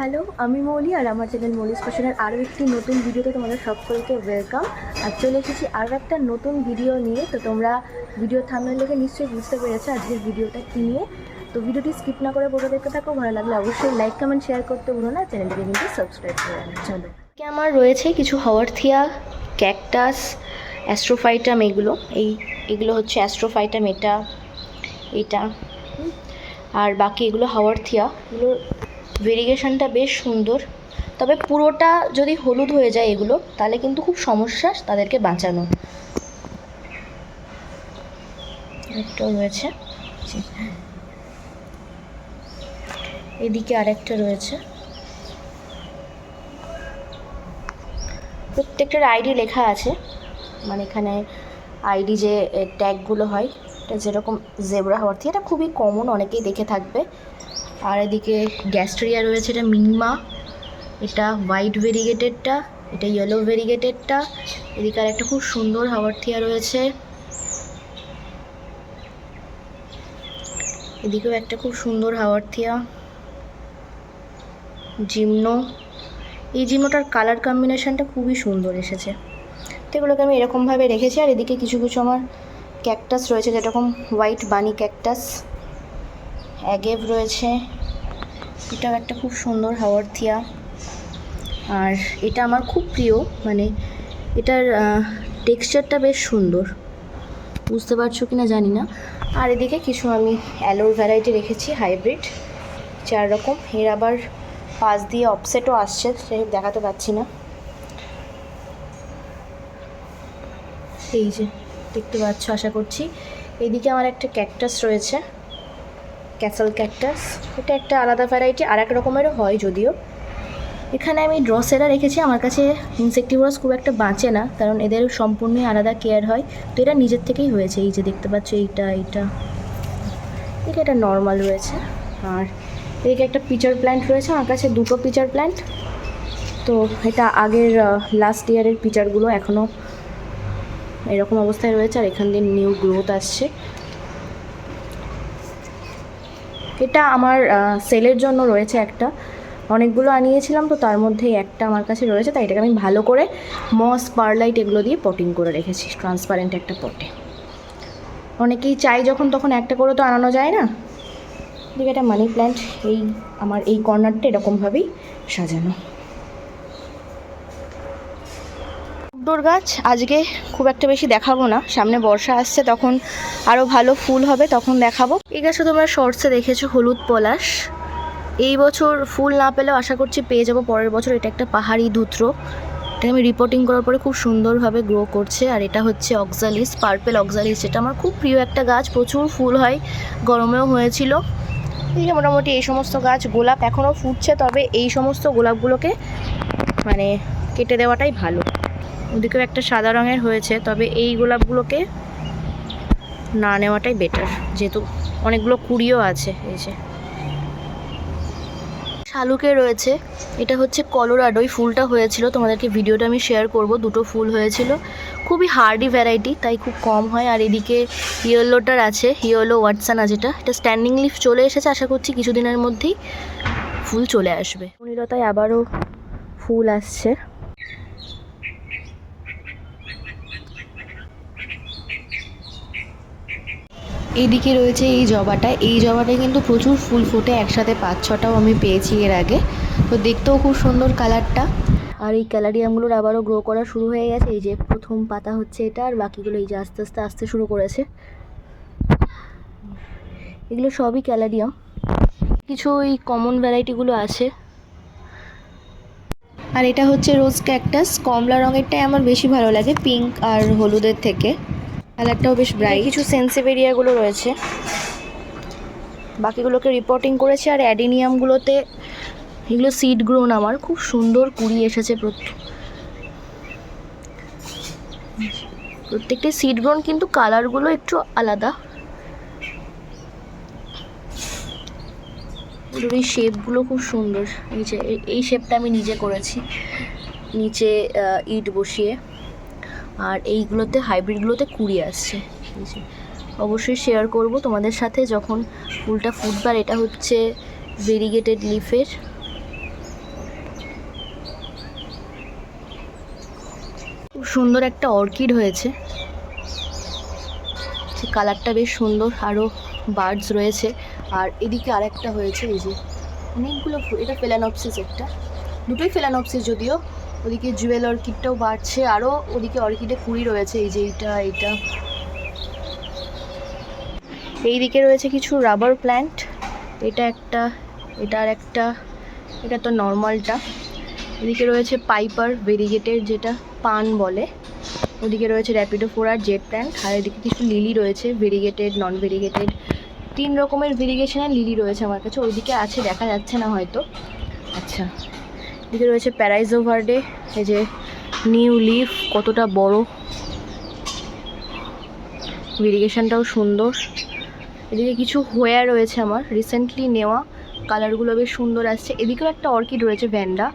Hello, আমি মৌলি আর আমার channel মৌলিস ফ্যাশনের আরও একটি নতুন ভিডিওতে তোমাদের সকলকে ওয়েলকাম। আর চলে এসেছি আরও একটা নতুন ভিডিও নিয়ে। তো তোমরা ভিডিও থাম্বনেল দেখে নিশ্চয়ই বুঝতে পেরেছো আজকের ভিডিওটা কী নিয়ে। তো ভিডিওটি স্কিপ না করে পুরো দেখতে থাকো। ভালো লাগলে অবশ্যই লাইক কমেন্ট শেয়ার করতে ভুলো না, চ্যানেলটিকে কিন্তু সাবস্ক্রাইব করে রাখো। চলো, আমার রয়েছে কিছু হাওয়ারথিয়া, ক্যাকটাস, অ্যাস্ট্রোফাইটাম। এগুলো হচ্ছে অ্যাস্ট্রোফাইটাম, এটা আর বাকি এগুলো হাওয়ারথিয়া। এগুলোর ভেরিগেশনটা বেশ সুন্দর, তবে পুরোটা যদি হলুদ হয়ে যায় এগুলো তাহলে কিন্তু খুব সমস্যা তাদেরকে বাঁচানো। একটা রয়েছে, এদিকে আরেকটা রয়েছে। প্রত্যেকটার আইডি লেখা আছে, মানে এখানে আইডি যে ট্যাগগুলো হয়, এটা যেরকম জেব্রা হাওয়ারথিয়া, এটা খুবই কমন, অনেকেই দেখে থাকবে। আর এদিকে গ্যাস্ট্রিয়া রয়েছে, এটা মিনিমা, এটা হোয়াইট ভেরিগেটেডটা, এটা ইয়েলো ভেরিগেটেডটা। এদিকে আর একটা খুব সুন্দর হাওয়ারথিয়া রয়েছে, এদিকেও একটা খুব সুন্দর হাওয়ারথিয়া। জিমনো, এই জিমনোটার কালার কম্বিনেশনটা খুবই সুন্দর এসেছে। তো এগুলোকে আমি এরকমভাবে রেখেছি। আর এদিকে কিছু কিছু আমার ক্যাকটাস রয়েছে, যেরকম হোয়াইট বানি ক্যাকটাস, অ্যাগেভ রয়েছে, এটাও একটা খুব সুন্দর হাওয়ারথিয়া। আর এটা আমার খুব প্রিয়, মানে এটার টেক্সচারটা বেশ সুন্দর, বুঝতে পারছো কিনা জানি না। আর এদিকে কিছু আমি অ্যালোর ভ্যারাইটি রেখেছি, হাইব্রিড 4 রকম। এর আবার পাশ দিয়ে অফসেটও আসছে, সে দেখাতে পাচ্ছি না। এই যে দেখতে পাচ্ছ আশা করছি। এদিকে আমার একটা ক্যাকটাস রয়েছে, ক্যাসেল ক্যাকটাস। এটা একটা আলাদা ভ্যারাইটি, আর এক রকমেরও হয় যদিও। এখানে আমি ড্রসেরা রেখেছি। আমার কাছে ইনসেক্টিভোরাস খুব একটা বাঁচে না, কারণ এদের সম্পূর্ণই আলাদা কেয়ার হয়। তো এটা নিজের থেকেই হয়েছে। এই যে দেখতে পাচ্ছ, এইটা এটা নর্মাল রয়েছে। আর এদিকে একটা পিচার প্ল্যান্ট রয়েছে, আমার কাছে 2টো পিচার প্ল্যান্ট। তো এটা আগের লাস্ট ইয়ারের পিচারগুলো এখনও এরকম অবস্থায় রয়েছে, আর এখান দিয়ে নিউ গ্রোথ আসছে। এটা আমার সেলের জন্য রয়েছে একটা, অনেকগুলো আনিয়েছিলাম, তো তার মধ্যে একটা আমার কাছে রয়েছে, তাই এটাকে আমি ভালো করে মস, পারলাইট এগুলো দিয়ে পটিং করে রেখেছি ট্রান্সপারেন্ট একটা পটে। অনেকেই চাই যখন তখন একটা করে তো আনানো যায় না। এদিকে একটা মানি প্ল্যান্ট, আমার এই কর্নারটা এরকমভাবেই সাজানো। আউটডোর গাছ আজকে খুব একটা বেশি দেখাবো না, সামনে বর্ষা আসছে, তখন আরও ভালো ফুল হবে, তখন দেখাবো। এই গাছটা তোমরা শর্টসে দেখেছো, হলুদ পলাশ। এই বছর ফুল না পেলেও আশা করছি পেয়ে যাবো পরের বছর। এটা একটা পাহাড়ি ধুত্র, এটা আমি রিপোর্টিং করার পরে খুব সুন্দরভাবে গ্রো করছে। আর এটা হচ্ছে অক্সালিস, পার্পেল অক্সালিস, এটা আমার খুব প্রিয় একটা গাছ, প্রচুর ফুল হয়, গরমেও হয়েছিল। এই মোটামুটি এই সমস্ত গাছ, গোলাপ এখনও ফুটছে, তবে এই সমস্ত গোলাপগুলোকে মানে কেটে দেওয়াটাই ভালো। ওদিকেও একটা সাদা রঙের হয়েছে, তবে এই গোলাপগুলোকে না নেওয়াটাই বেটার, যেহেতু অনেকগুলো কুড়িও আছে। এই যে শালুকে রয়েছে, এটা হচ্ছে কলোরাডোই, ফুলটা হয়েছিল, তোমাদেরকে ভিডিওটা আমি শেয়ার করব। 2টো ফুল হয়েছিল, খুবই হার্ডি ভ্যারাইটি, তাই খুব কম হয়। আর এদিকে ইয়েলোটার আছে, ইয়েলো ওয়াটসানা, যেটা এটা স্ট্যান্ডিং লিফ চলে এসেছে, আশা করছি কিছুদিনের মধ্যেই ফুল চলে আসবে। নীলতায় আবারও ফুল আসছে। এইদিকে রয়েছে এই জবাটায় কিন্তু প্রচুর ফুল ফোটে একসাথে, 5-6টাও আমি পেয়েছি এর আগে। তো দেখতেও খুব সুন্দর কালারটা। আর এই ক্যালারিয়ামগুলোর আবারও গ্রো করা শুরু হয়ে গেছে। এই যে প্রথম পাতা হচ্ছে এটা, আর বাকিগুলো এই যে আস্তে আস্তে আসতে শুরু করেছে। এগুলো সবই ক্যালারিয়াম, কিছু এই কমন ভ্যারাইটিগুলো আছে। আর এটা হচ্ছে রোজ ক্যাকটাস, কমলা রঙেরটাই আমার বেশি ভালো লাগে পিঙ্ক আর হলুদের থেকে, কালারটাও বেশ ব্রাইট। কিছু সেন্সিভেরিয়াগুলো রয়েছে, বাকিগুলোকে রিপোর্টিং করেছি। আর অ্যাডিনিয়ামগুলোতে এগুলো সিড গ্রোন, আমার খুব সুন্দর কুড়ি এসেছে, প্রত্যেকটা সিড ব্রন কিন্তু কালারগুলো একটু আলাদা। এগুলোর এই শেপগুলো খুব সুন্দর। এই শেপটা আমি নিজে করেছি, নিচে ইট বসিয়ে। আর এইগুলোতে হাইব্রিডগুলোতে কুড়ি আসছে। অবশ্যই শেয়ার করব তোমাদের সাথে যখন ফুলটা ফুটবে। আর এটা হচ্ছে ভেরিগেটেড লিফের। খুব সুন্দর একটা অর্কিড হয়েছে, কালারটা বেশ সুন্দর। আরও বার্ডস রয়েছে। আর এদিকে আরেকটা হয়েছে, এই যে অনেকগুলো ফুল। এটা ফেলানপসিস, একটা দুটোই ফেলানপসিস যদিও। ওদিকে জুয়েল অর্কিডটাও বাড়ছে, আরও ওদিকে অর্কিডে কুড়ি রয়েছে। এই যে এইটা এইদিকে রয়েছে কিছু রাবার প্ল্যান্ট। এটা একটা, এটা আর একটা, এটা তো নর্মালটা। এদিকে রয়েছে পাইপার ভেরিগেটেড, যেটা পান বলে। ওদিকে রয়েছে র্যাপিডোফোরা আর জেট প্ল্যান্ট। আর এদিকে কিছু লিলি রয়েছে, ভেরিগেটেড, নন ভেরিগেটেড, 3 রকমের ভেরিগেশনের লিলি রয়েছে আমার কাছে। ওইদিকে আছে, দেখা যাচ্ছে না হয়তো। আচ্ছা, এদিকে রয়েছে প্যারাইজো ভার্ডে। এই যে নিউ লিফ, কতটা বড়, ভেরিগেশনটাও সুন্দর। এদিকে কিছু হোয়া রয়েছে আমার রিসেন্টলি নেওয়া, কালারগুলো বেশ সুন্দর আসছে। এদিকেও একটা অর্কিড রয়েছে, ভ্যান্ডা।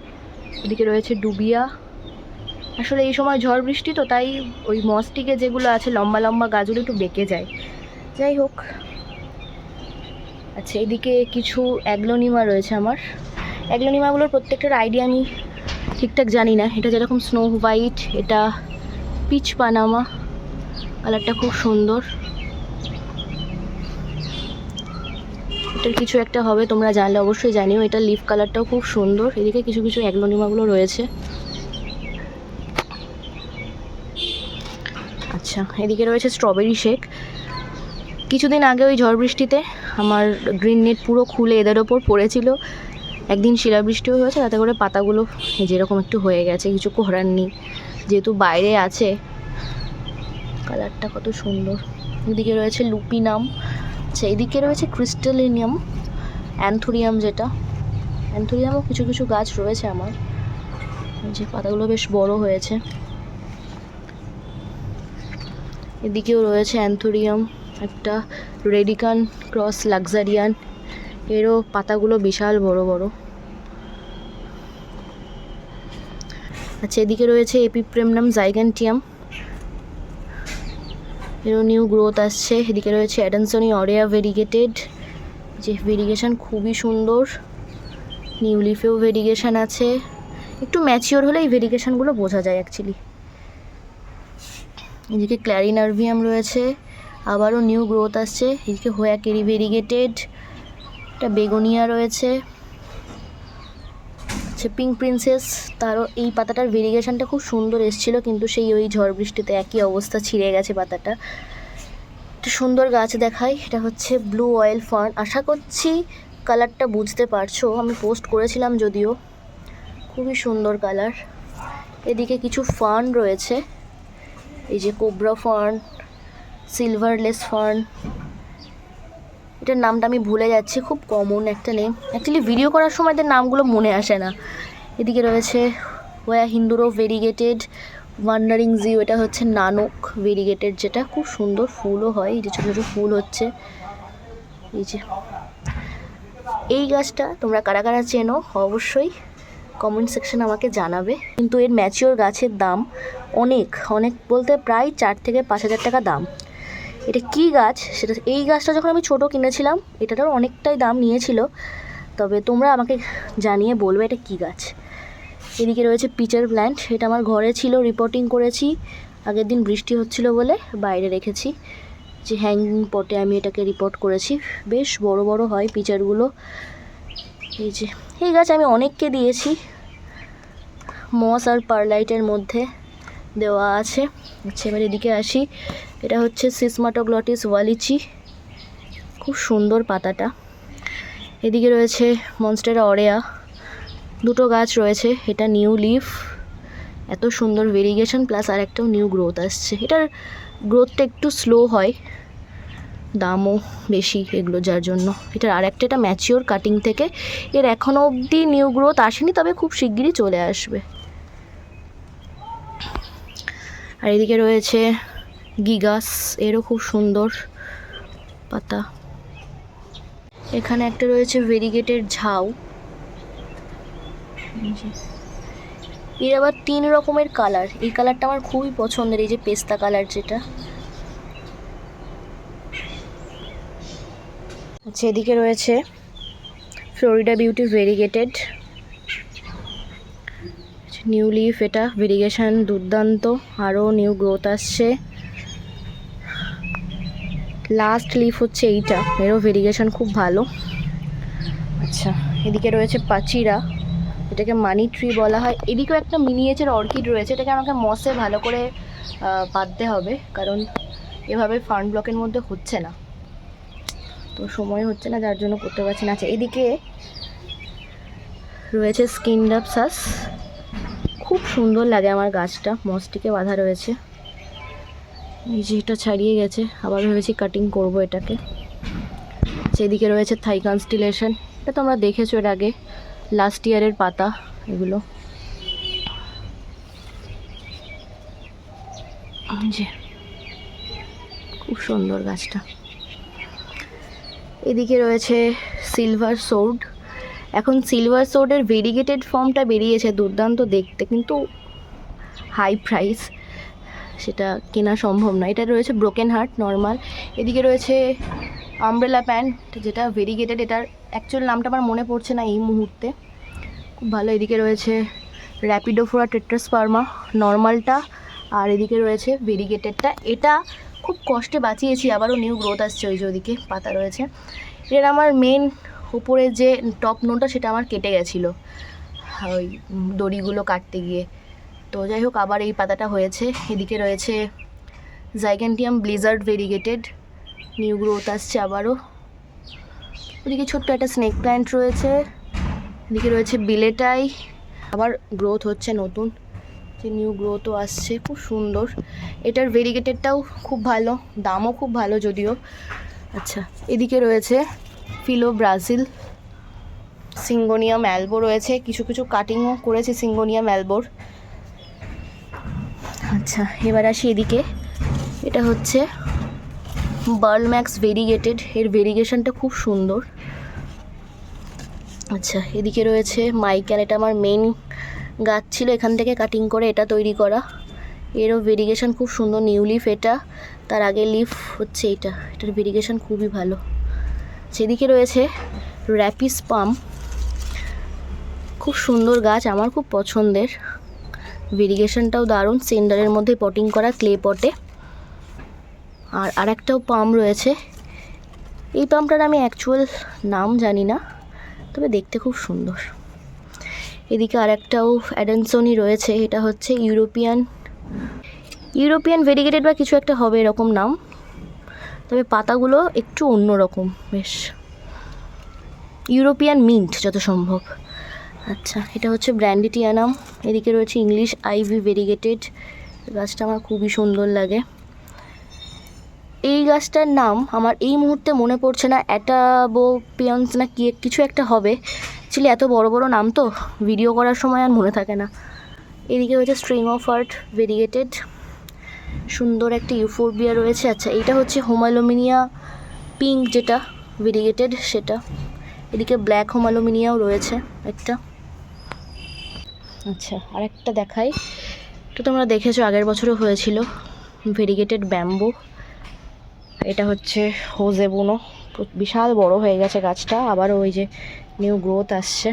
এদিকে রয়েছে ডুবিয়া। আসলে এই সময় ঝড় বৃষ্টি তো, তাই ওই মস্টিকে যেগুলো আছে লম্বা লম্বা গাছগুলো একটু বেঁকে যায়। যাই হোক, আচ্ছা এদিকে কিছু অ্যাগ্লোনিমা রয়েছে আমার। অ্যাগ্লোনিমাগুলোর প্রত্যেকটার আইডিয়া আমি ঠিকঠাক জানি না। এটা যেরকম স্নো হোয়াইট, এটা পিচ পানামা, কালারটা খুব সুন্দর। এটার কিছু একটা হবে, তোমরা জানলে অবশ্যই জানিও। এটা লিফ কালারটাও খুব সুন্দর। এদিকে কিছু কিছু অ্যাগ্লোনিমাগুলো রয়েছে। আচ্ছা, এদিকে রয়েছে স্ট্রবেরি শেক। কিছুদিন আগে ওই ঝড় বৃষ্টিতে আমার গ্রিন নেট পুরো খুলে এদের ওপর পড়েছিল। একদিন শিলাবৃষ্টিও হয়েছে, তাতে করে পাতাগুলো যেরকম একটু হয়ে গেছে, কিছু করার নেই, যেহেতু বাইরে আছে। কালারটা কত সুন্দর। এদিকে রয়েছে লুপিনাম। আচ্ছা, এদিকে রয়েছে ক্রিস্টালিনিয়াম, অ্যান্থোরিয়াম, যেটা অ্যান্থোরিয়ামও কিছু কিছু গাছ রয়েছে আমার। যে পাতাগুলো বেশ বড় হয়েছে। এদিকেও রয়েছে অ্যান্থোরিয়াম, একটা রেডিকান ক্রস লাক্সারিয়ান, এরও পাতাগুলো বিশাল বড় বড়। আচ্ছা, এদিকে রয়েছে এপিপ্রেমনাম জাইগ্যান্টিয়াম, এরও নিউ গ্রোথ আসছে। এদিকে রয়েছে অ্যাডানসনি অরেয়া ভেরিগেটেড, যে ভেরিগেশন খুবই সুন্দর। নিউ লিফেও ভেরিগেশন আছে। একটু ম্যাচিওর হলে এই ভেরিগেশনগুলো বোঝা যায় অ্যাকচুয়ালি। এদিকে ক্ল্যারিনার্ভিয়াম রয়েছে, আবারও নিউ গ্রোথ আসছে। এদিকে হোয়া কেরি ভেরিগেটেড, একটা বেগোনিয়া রয়েছে। আচ্ছা, পিঙ্ক প্রিন্সেস, তারও এই পাতাটার ভেরিগেশনটা খুব সুন্দর এসেছিল, কিন্তু সেই ওই ঝড় বৃষ্টিতে একই অবস্থা, ছিঁড়ে গেছে পাতাটা। একটা সুন্দর গাছ দেখাই, এটা হচ্ছে ব্লু অয়েল ফার্ন। আশা করছি কালারটা বুঝতে পারছো, আমি পোস্ট করেছিলাম যদিও। খুবই সুন্দর কালার। এদিকে কিছু ফার্ন রয়েছে, এই যে কোবরা ফার্ন, সিলভারলেস ফার্ন, এটার নামটা আমি ভুলে যাচ্ছি, খুব কমন একটা নেম। অ্যাকচুয়ালি ভিডিও করার সময় এদের নামগুলো মনে আসে না। এদিকে রয়েছে ওয়া হিন্দুরো ভেরিগেটেড, ওয়ান্ডারিং জিও, এটা হচ্ছে নানক ভেরিগেটেড, যেটা খুব সুন্দর ফুলও হয়। এই যে ছোটো ছোটো ফুল হচ্ছে। এই যে এই গাছটা তোমরা কারা কারা চেনো অবশ্যই কমেন্ট সেকশনে আমাকে জানাবে। কিন্তু এর ম্যাচিওর গাছের দাম অনেক অনেক বলতে প্রায় 4 থেকে 5 হাজার টাকা দাম। এটা কি গাছ সেটা, এই গাছটা যখন আমি ছোট কিনেছিলাম এটারও অনেকটাই দাম নিয়েছিল। তবে তোমরা আমাকে জানিয়ে বলবে এটা কি গাছ। এদিকে রয়েছে পিচার প্ল্যান্ট, এটা আমার ঘরে ছিল, রিপোর্টিং করেছি। আগের দিন বৃষ্টি হচ্ছিল বলে বাইরে রেখেছি, যে হ্যাঙ্গিং পটে আমি এটাকে রিপোর্ট করেছি। বেশ বড় বড় হয় পিচারগুলো। এই যে এই গাছ আমি অনেককে দিয়েছি, মস আর পারলাইটের মধ্যে দেওয়া আছে। আচ্ছা, এবার এদিকে আসি, এটা হচ্ছে সিসমাটোগ্লটিস ওয়ালিচি, খুব সুন্দর পাতাটা। এদিকে রয়েছে মনস্টেরা অরেয়া, দুটো গাছ রয়েছে। এটা নিউ লিফ, এত সুন্দর ভেরিগেশন, প্লাস আর একটাও নিউ গ্রোথ আসছে। এটার গ্রোথটা একটু স্লো হয়, দামও বেশি এগুলো, যার জন্য। এটার আর একটা, এটা ম্যাচিওর কাটিং থেকে, এর এখনও অবধি নিউ গ্রোথ আসেনি, তবে খুব শিগগিরই চলে আসবে। আর এদিকে রয়েছে গিগাস, এরও খুব সুন্দর পাতা। এখানে একটা রয়েছে ভেরিগেটেড ঝাউ, এর আবার 3 রকমের কালার। এই কালারটা আমার খুবই পছন্দের, এই যে পেস্তা কালার যেটা। আচ্ছা, এদিকে রয়েছে Florida beauty variegated new leaf. এটা ভেরিগেশন দুর্দান্ত, আরও নিউ গ্রোথ আসছে। লাস্ট লিফ হচ্ছে এইটা, এরও ভেরিগেশন খুব ভালো। আচ্ছা, এদিকে রয়েছে পাচিরা, এটাকে মানি ট্রি বলা হয়। এদিকেও একটা মিনিয়েচার অর্কিড রয়েছে, এটাকে আমাকে মসে ভালো করে বাঁধতে হবে, কারণ এভাবে ফার্ন ব্লকের মধ্যে হচ্ছে না, তো সময় হচ্ছে না, যার জন্য করতে পারছি না। আচ্ছা, এদিকে রয়েছে স্কিনডাপসাস, খুব সুন্দর লাগে আমার গাছটা, মসটিকে বাঁধা রয়েছে। এই যে এটা ছাড়িয়ে গেছে, আবার ভেবেছি কাটিং করব এটাকে। সেদিকে রয়েছে থাই কনস্টিলেশন, এটা তোমরা দেখেছো এর আগে, লাস্ট ইয়ারের পাতা এগুলো। যে খুব সুন্দর গাছটা। এদিকে রয়েছে সিলভার সোর্ড। এখন সিলভার সোর্ডের ভেরিগেটেড ফর্মটা বেরিয়েছে, দুর্দান্ত দেখতে, কিন্তু হাই প্রাইস, সেটা কেনা সম্ভব না। এটা রয়েছে ব্রোকেন হার্ট নর্মাল। এদিকে রয়েছে আমব্রেলা প্যান্ট, যেটা ভেরিগেটেড, এটার অ্যাকচুয়াল নামটা আমার মনে পড়ছে না এই মুহূর্তে, খুব ভালো। এদিকে রয়েছে র্যাপিডোফোরা টেট্রাস্পার্মা নর্মালটা, আর এদিকে রয়েছে ভেরিগেটেডটা। এটা খুব কষ্টে বাঁচিয়েছি, আবারও নিউ গ্রোথ আসছে, ওই যে ওদিকে পাতা রয়েছে। এর আমার মেন উপরে যে টপ নোটা সেটা আমার কেটে গেছিলো ওই দড়িগুলো কাটতে গিয়ে, তো যাই হোক আবার এই পাতাটা হয়েছে। এদিকে রয়েছে জাইগ্যান্টিয়াম ব্লিজার্ড ভেরিগেটেড, নিউ গ্রোথ আসছে আবারও। ওদিকে ছোট্ট একটা স্নেক প্ল্যান্ট রয়েছে। এদিকে রয়েছে বিলেটাই, আবার গ্রোথ হচ্ছে নতুন, যে নিউ গ্রোথও আসছে, খুব সুন্দর। এটার ভেরিগেটেডটাও খুব ভালো, দামও খুব ভালো যদিও। আচ্ছা, এদিকে রয়েছে ফিলো ব্রাজিল, সিঙ্গোনিয়াম অ্যালবো রয়েছে, কিছু কিছু কাটিংও করেছে সিঙ্গোনিয়াম অ্যালবোর। আচ্ছা, এবার আসি এদিকে, এটা হচ্ছে বার্লম্যাক্স ভেরিগেটেড, এর ভেরিগেশনটা খুব সুন্দর। আচ্ছা, এদিকে রয়েছে মাইক্যাল, এটা আমার মেন গাছ ছিল, এখান থেকে কাটিং করে এটা তৈরি করা, এরও ভেরিগেশন খুব সুন্দর, নিউ লিফ এটা, তার আগে লিফ হচ্ছে এইটা, এটার ভেরিগেশন খুবই ভালো। সেদিকে রয়েছে র্যাপিস পাম, খুব সুন্দর গাছ, আমার খুব পছন্দের, ভেরিগেশনটাও দারুণ, সেন্ডারের মধ্যে পটিং করা ক্লে পটে। আর আরেকটাও পাম রয়েছে, এই পামটার আমি অ্যাকচুয়াল নাম জানি না, তবে দেখতে খুব সুন্দর। এদিকে আরেকটাও অ্যাডেনসনি রয়েছে, এটা হচ্ছে ইউরোপিয়ান ভেরিগেটেড বা কিছু একটা হবে এরকম নাম, তবে পাতাগুলো একটু অন্যরকম, বেশ ইউরোপিয়ান মিন্ট যত সম্ভব। আচ্ছা, এটা হচ্ছে ব্র্যান্ডিটিয়ানাম। এদিকে রয়েছে ইংলিশ আইভি ভেরিগেটেড, গাছটা আমার খুবই সুন্দর লাগে। এই গাছটার নাম আমার এই মুহূর্তে মনে পড়ছে না, অ্যাটাবোপিয়ান্স না কি কিছু একটা হবে, অ্যাকচুয়ালি এত বড় বড় নাম তো ভিডিও করার সময় আর মনে থাকে না। এদিকে হচ্ছে স্ট্রিং অফ আর্ট ভেরিগেটেড, সুন্দর একটা ইউফোরবিয়া রয়েছে। আচ্ছা, এইটা হচ্ছে হোমালোমিনিয়া পিঙ্ক, যেটা ভেরিগেটেড সেটা। এদিকে ব্ল্যাক হোমালোমিনিয়াও রয়েছে একটা। আচ্ছা, আরেকটা দেখাই, তো তোমরা দেখেছো আগের বছরও হয়েছিল, ভেরিগেটেড ব্যাম্বো, এটা হচ্ছে হোজেবুনো, বিশাল বড় হয়ে গেছে গাছটা, আবারও ওই যে নিউ গ্রোথ আসছে।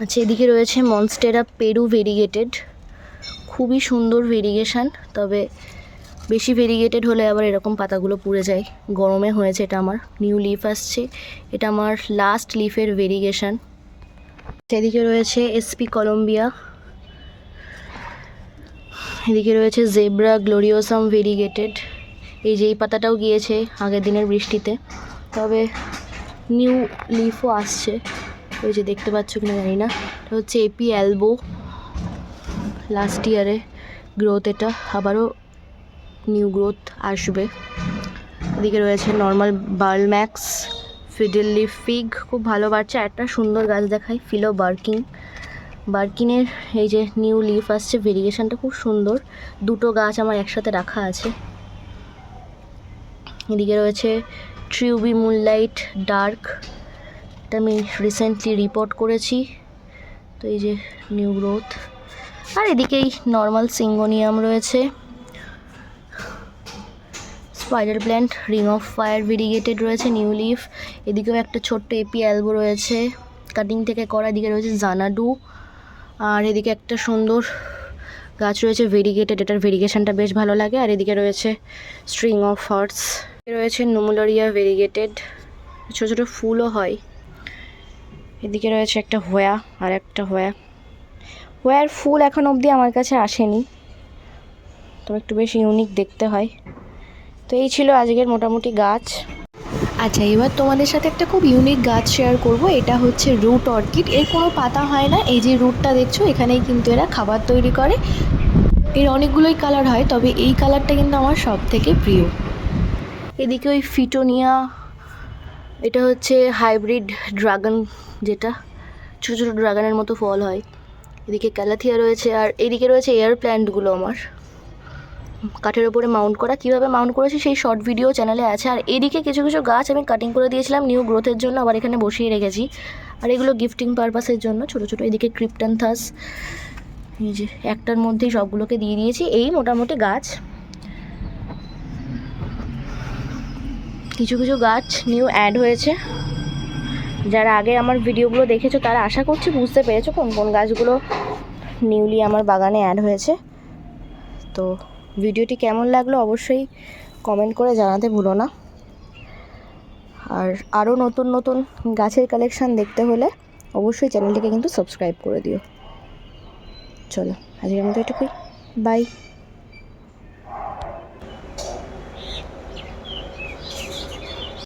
আচ্ছা, এদিকে রয়েছে মনস্টেরা পেরু ভেরিগেটেড, খুবই সুন্দর ভেরিগেশন, তবে বেশি ভেরিগেটেড হলে আবার এরকম পাতাগুলো পুড়ে যায়, গরমে হয়েছে এটা আমার, নিউ লিফ আসছে, এটা আমার লাস্ট লিফের ভেরিগেশন। এদিকে রয়েছে এসপি কলম্বিয়া, এদিকে রয়েছে জেব্রা গ্লোরিওসাম ভেরিগেটেড, এই যে এই পাতাটাও গিয়েছে আগের দিনের বৃষ্টিতে, তবে নিউ লিফও আসছে, ওই যে দেখতে পাচ্ছ কিনা জানি না। এটা হচ্ছে এপি অ্যালবো, লাস্ট ইয়ারে গ্রোথ, এটা আবারও নিউ গ্রোথ আসবে। এদিকে রয়েছে নর্মাল বার্লম্যাক্স ফিডেল লিফ ফিগ, খুব ভালো বাড়ছে। একটা সুন্দর গাছ দেখাই, ফিলো বার্কিং, বার্কিনের এই যে নিউ লিফ আসছে, ভেরিগেশনটা খুব সুন্দর। দুটো গাছ আমার একসাথে রাখা আছে। এদিকে রয়েছে ট্রিউবি মুনলাইট ডার্ক, এটা আমি রিসেন্টলি রিপোর্ট করেছি, তো এই যে নিউ গ্রোথ। আর এদিকেই নর্মাল সিঙ্গোনিয়াম রয়েছে, spider plant ring of fire variegated রয়েছে নিউ লিফ। এদিকেও একটা ছোট্ট এপি অ্যালবো রয়েছে কাটিং থেকে করা, এদিকে রয়েছে জানাডু। আর এদিকে একটা সুন্দর গাছ রয়েছে ভেরিগেটেড, এটার ভেরিগেশনটা বেশ ভালো লাগে। আর এদিকে রয়েছে স্ট্রিং অফ হার্টস, রয়েছে নুমুলারিয়া ভেরিগেটেড, ছোটো ছোটো ফুলও হয়। এদিকে রয়েছে একটা হোয়া, আর একটা হোয়ার ফুল এখন অবধি আমার কাছে আসেনি, তবে একটু বেশ ইউনিক দেখতে হয়। তো এই ছিল আজকের মোটামুটি গাছ। আচ্ছা, এবার তোমাদের সাথে একটা খুব ইউনিক গাছ শেয়ার করব। এটা হচ্ছে রুট অর্কিড। এর কোনো পাতা হয় না, এই যে রুটটা দেখছো এখানেই কিন্তু এরা খাবার তৈরি করে। এর অনেকগুলোই কালার হয়, তবে এই কালারটা কিন্তু আমার সব থেকে প্রিয়। এদিকে ওই ফিটোনিয়া, এটা হচ্ছে হাইব্রিড ড্রাগন, যেটা ছোটো ছোটো ড্রাগনের মতো ফল হয়। এদিকে ক্যালাথিয়া রয়েছে, আর এদিকে রয়েছে এয়ার প্ল্যান্টগুলো আমার কাঠের ওপরে মাউন্ট করা। কীভাবে মাউন্ট করেছি সেই শর্ট ভিডিও চ্যানেলে আছে। আর এদিকে কিছু কিছু গাছ আমি কাটিং করে দিয়েছিলাম নিউ গ্রোথের জন্য, আবার এখানে বসিয়ে রেখেছি। আর এগুলো গিফটিং পারপাসের জন্য ছোটো ছোটো। এদিকে ক্রিপ্টান্থাস, এই যে একটার মধ্যেই সবগুলোকে দিয়ে দিয়েছি। এই মোটামুটি গাছ, কিছু কিছু গাছ নিউ অ্যাড হয়েছে। যারা আগে আমার ভিডিওগুলো দেখেছো তারা আশা করছি বুঝতে পেরেছো কোন কোন গাছগুলো নিউলি আমার বাগানে অ্যাড হয়েছে। তো ভিডিওটি কেমন লাগলো অবশ্যই কমেন্ট করে জানাতে ভুলো না। আর আরও নতুন নতুন গাছের কালেকশান দেখতে হলে অবশ্যই চ্যানেলটিকে কিন্তু সাবস্ক্রাইব করে দিও। চলো আজকের মতো এটুকুই, বাই।